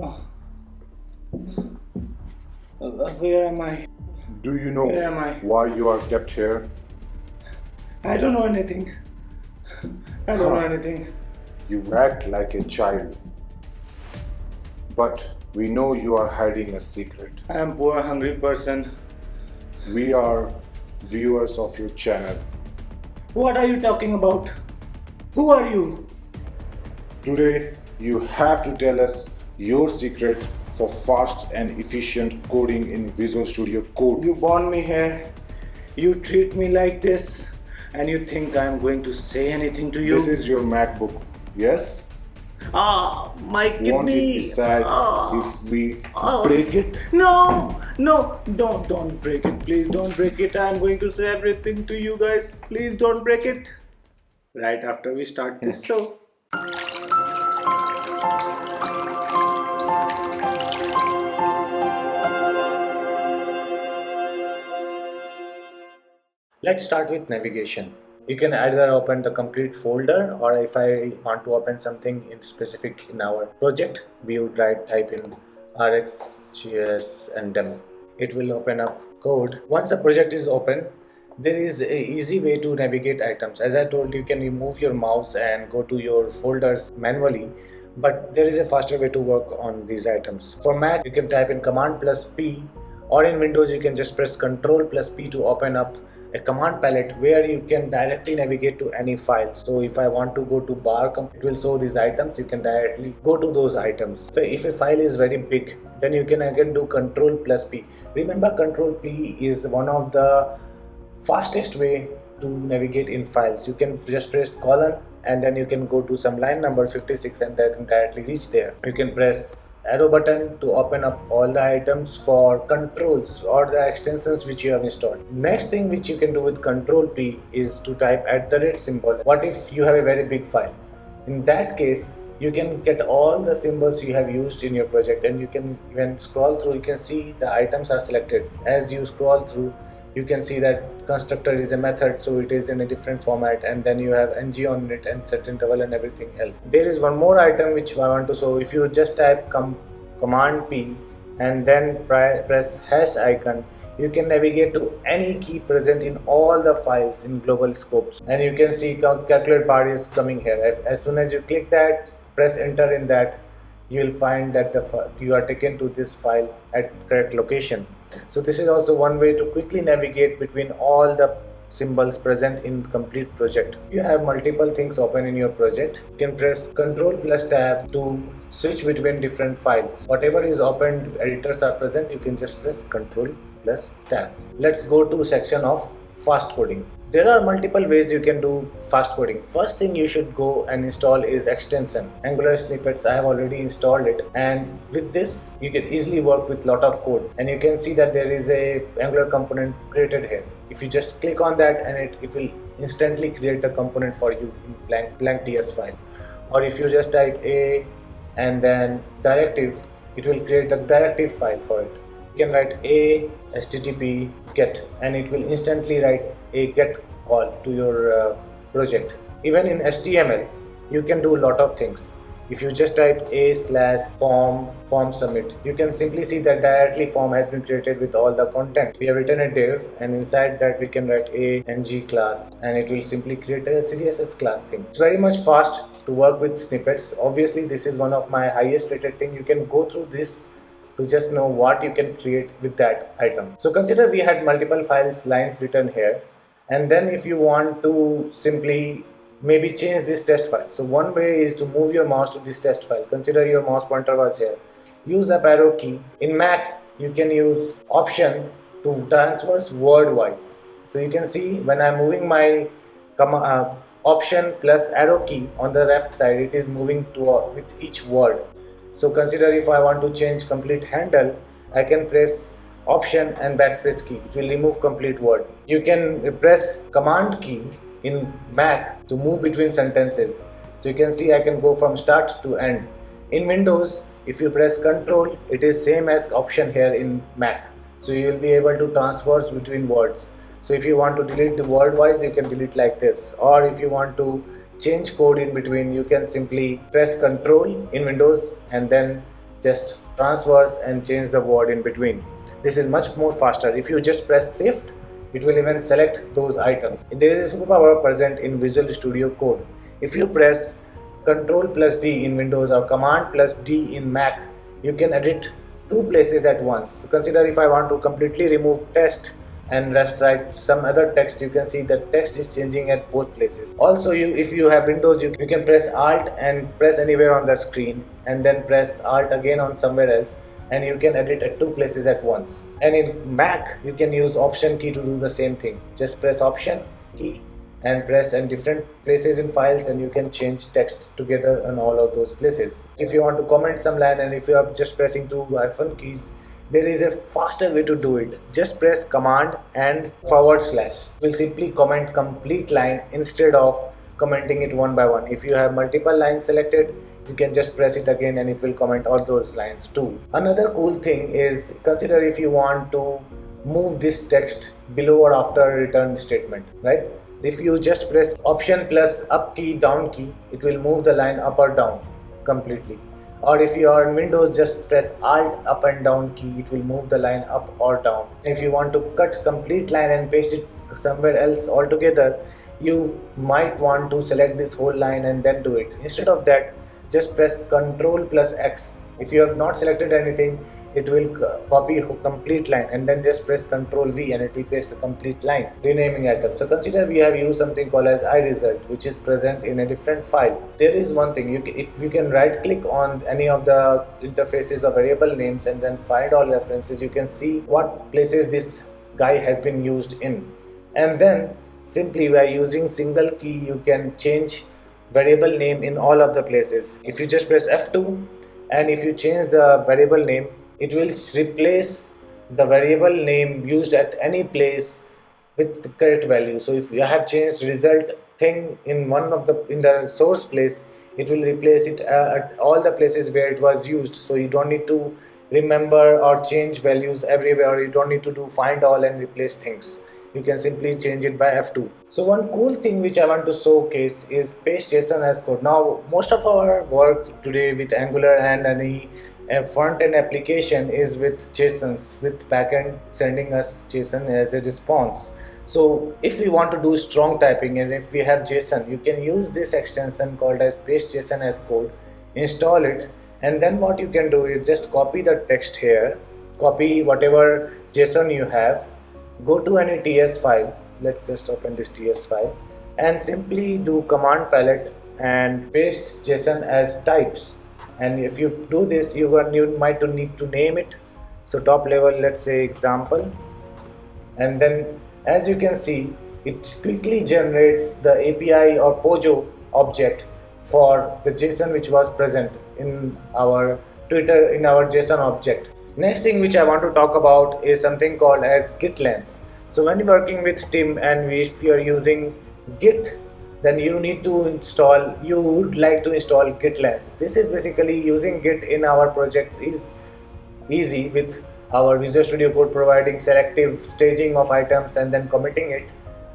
Oh, where am I? Do you Where know am I? why you are kept here? I don't know anything. I don't know Huh. anything. You act like a child, but we know you are hiding a secret. I am poor, hungry person. We are viewers of your channel. What are you talking about? Who are you? Today, you have to tell us your secret for fast and efficient coding in Visual Studio Code. You born me here. You treat me like this, and you think I am going to say anything to you? This is your MacBook, yes? Ah, my kidney. Won't it be sad if we break it? No, don't break it. Please don't break it. I'm going to say everything to you guys. Please don't break it. Right after we start this show. Let's start with navigation. You can either open the complete folder, or if I want to open something in specific in our project, we would type in RxJS and demo. It will open up code. Once the project is open, there is a easy way to navigate items. As I told you, can remove your mouse and go to your folders manually, but there is a faster way to work on these items. For Mac, you can type in command plus P, or in Windows you can just press Control plus P to open up a command palette where you can directly navigate to any file. So if I want to go to bar, it will show these items. You can directly go to those items. If a file is very big, then you can again do Control plus P. Remember, Control P is one of the fastest way to navigate in files. You can just press colon and then you can go to some line number 56 and then directly reach there. You can press arrow button to open up all the items for controls or the extensions which you have installed. Next thing which you can do with Control P is to type @ What if you have a very big file? In that case, you can get all the symbols you have used in your project, and you can even scroll through. You can see the items are selected. As you scroll through, you can see that constructor is a method, so it is in a different format, and then you have ng on it and set interval and everything else. There is one more item which I want to show. If you just type command P and then press hash icon, you can navigate to any key present in all the files in global scopes, and you can see calculate bar is coming here. As soon as you click that, press enter in that, you will find that you are taken to this file at correct location. So this is also one way to quickly navigate between all the symbols present in complete project. You have multiple things open in your project. You can press Ctrl plus Tab to switch between different files. Whatever is opened, editors are present, you can just press Ctrl plus Tab. Let's go to section of fast coding. There are multiple ways you can do fast coding. First thing you should go and install is extension. Angular snippets, I have already installed it, and with this you can easily work with lot of code. And you can see that there is a Angular component created here. If you just click on that, and it will instantly create the component for you in blank TS file. Or if you just type a and then directive, it will create the directive file for it. You can write a http get, and it will instantly write a get call to your project. Even in HTML, you can do a lot of things. If you just type a/form submit, you can simply see that directly form has been created with all the content. We have written a div, and inside that we can write a ng class, and it will simply create a CSS class thing. It's very much fast to work with snippets. Obviously, this is one of my highest rated thing. You can go through this to just know what you can create with that item. So consider we had multiple files, lines written here, and then if you want to simply maybe change this test file. So one way is to move your mouse to this test file. Consider your mouse pointer was here. Use up arrow key. In Mac, you can use option to transverse word wise. So you can see when I'm moving my option plus arrow key on the left side, it is moving to with each word. So consider if I want to change complete handle, I can press option and backspace key. It will remove complete word. You can press command key in Mac to move between sentences. So you can see I can go from start to end. In Windows, if you press Control, it is same as option here in Mac. So you will be able to transverse between words. So if you want to delete the word wise, you can delete like this. Or if you want to change code in between, you can simply press Control in Windows and then just transverse and change the word in between. This is much more faster. If you just press shift, it will even select those items. There is a superpower present in Visual Studio Code. If you press Ctrl plus D in Windows or Command plus D in Mac, you can edit two places at once. So consider if I want to completely remove text and just write some other text, you can see that text is changing at both places. Also, if you have Windows, you can press Alt and press anywhere on the screen and then press Alt again on somewhere else, and you can edit at two places at once. And in Mac, you can use Option key to do the same thing. Just press Option key and press in different places in files, and you can change text together on all of those places. If you want to comment some line, and if you are just pressing two hyphen keys, there is a faster way to do it. Just press Command and /. Will simply comment complete line instead of commenting it one by one. If you have multiple lines selected, you can just press it again and it will comment all those lines too. Another cool thing is, consider if you want to move this text below or after a return statement, right? If you just press Option plus up key down key, it will move the line up or down completely. Or if you are in Windows, just press Alt up and down key, it will move the line up or down. If you want to cut complete line and paste it somewhere else altogether, you might want to select this whole line and then do it. Instead of that, just press Ctrl plus X. If you have not selected anything, it will copy a complete line, and then just press Ctrl V and it will paste a complete line, renaming items. So consider we have used something called as iResult, which is present in a different file. There is one thing, if you can right click on any of the interfaces or variable names and then find all references, you can see what places this guy has been used in. And then simply by using single key, you can change variable name in all of the places. If you just press F2 and if you change the variable name, it will replace the variable name used at any place with the correct value. So if you have changed result thing in the source place, it will replace it at all the places where it was used. So you don't need to remember or change values everywhere. You don't need to do find all and replace things. You can simply change it by F2. So one cool thing which I want to showcase is paste JSON as code. Now most of our work today with Angular and any front-end application is with JSONs, with backend sending us JSON as a response. So if we want to do strong typing and if we have JSON, you can use this extension called as paste JSON as code, install it, and then what you can do is just copy the text here, copy whatever JSON you have, go to any TS file, let's just open this TS file, and simply do command palette and paste JSON as types. And if you do this, you might need to name it. So top level, let's say example, and then as you can see, it quickly generates the API or POJO object for the JSON which was present in our JSON object. Next thing which I want to talk about is something called as GitLens. So when you're working with Tim and if you are using Git, then you would like to install GitLens. This is basically using Git in our projects is easy with our Visual Studio Code providing selective staging of items and then committing it.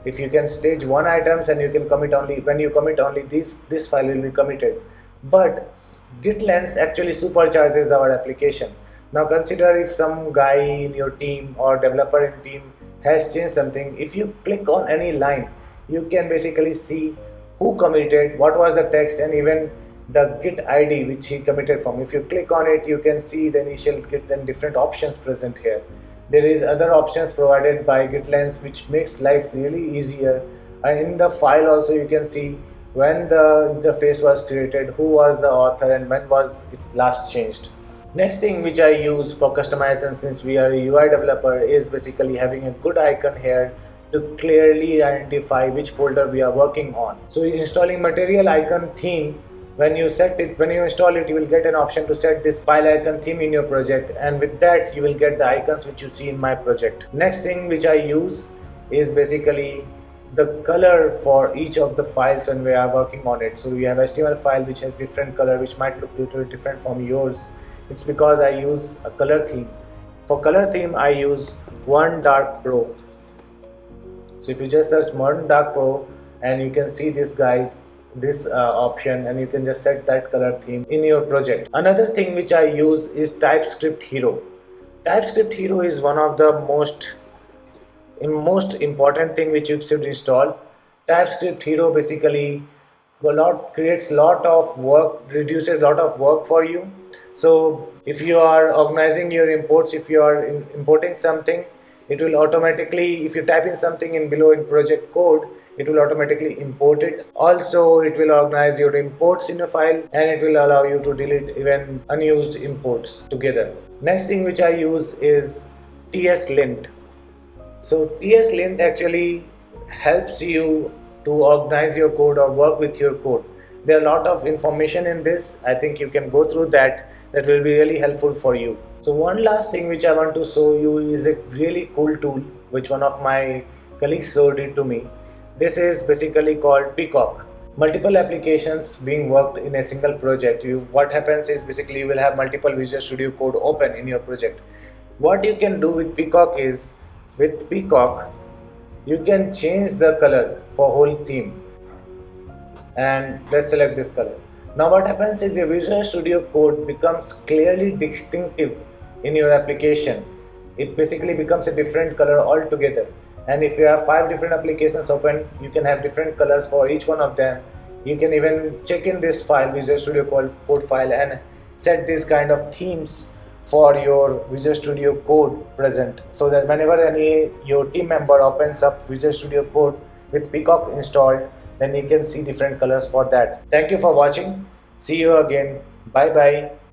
If you can stage one items and you can commit only, when you commit only this file will be committed. But GitLens actually supercharges our application. Now consider if some guy in your team or developer in team has changed something, if you click on any line, you can basically see who committed, what was the text, and even the Git ID which he committed from. If you click on it, you can see the initial Git and different options present here. There is other options provided by GitLens which makes life really easier, and in the file also you can see when the interface was created, who was the author, and when was it last changed. Next thing which I use for customization, since we are a UI developer, is basically having a good icon here to clearly identify which folder we are working on. So installing material icon theme, when you install it, you will get an option to set this file icon theme in your project, and with that you will get the icons which you see in my project. Next thing which I use is basically the color for each of the files when we are working on it. So we have HTML file which has different color which might look little different from yours. It's because I use a color theme. For color theme I use Modern Dark Pro. So if you just search Modern Dark Pro, and you can see this guy this option, and you can just set that color theme in your project. Another thing which I use is TypeScript Hero. TypeScript Hero is one of the most important thing which you should install. TypeScript Hero basically creates lot of work, reduces lot of work for you. So if you are organizing your imports, if you are importing something, it will automatically, if you type in something in below in project code, it will automatically import it. Also, it will organize your imports in a file, and it will allow you to delete even unused imports together. Next thing which I use is TS-lint. So TS-lint actually helps you to organize your code or work with your code. There are a lot of information in this. I think you can go through that. That will be really helpful for you. So one last thing which I want to show you is a really cool tool which one of my colleagues showed it to me. This is basically called Peacock. Multiple applications being worked in a single project. What happens is basically you will have multiple Visual Studio Code open in your project. What you can do with Peacock is, with Peacock, you can change the color for whole theme. And let's select this color. Now what happens is your Visual Studio Code becomes clearly distinctive in your application. It basically becomes a different color altogether. And if you have 5 different applications open, you can have different colors for each one of them. You can even check in this file, Visual Studio Code file, and set these kind of themes for your Visual Studio Code present, so that whenever your team member opens up Visual Studio Code with Peacock installed, then you can see different colors for that. Thank you for watching. See you again. Bye bye.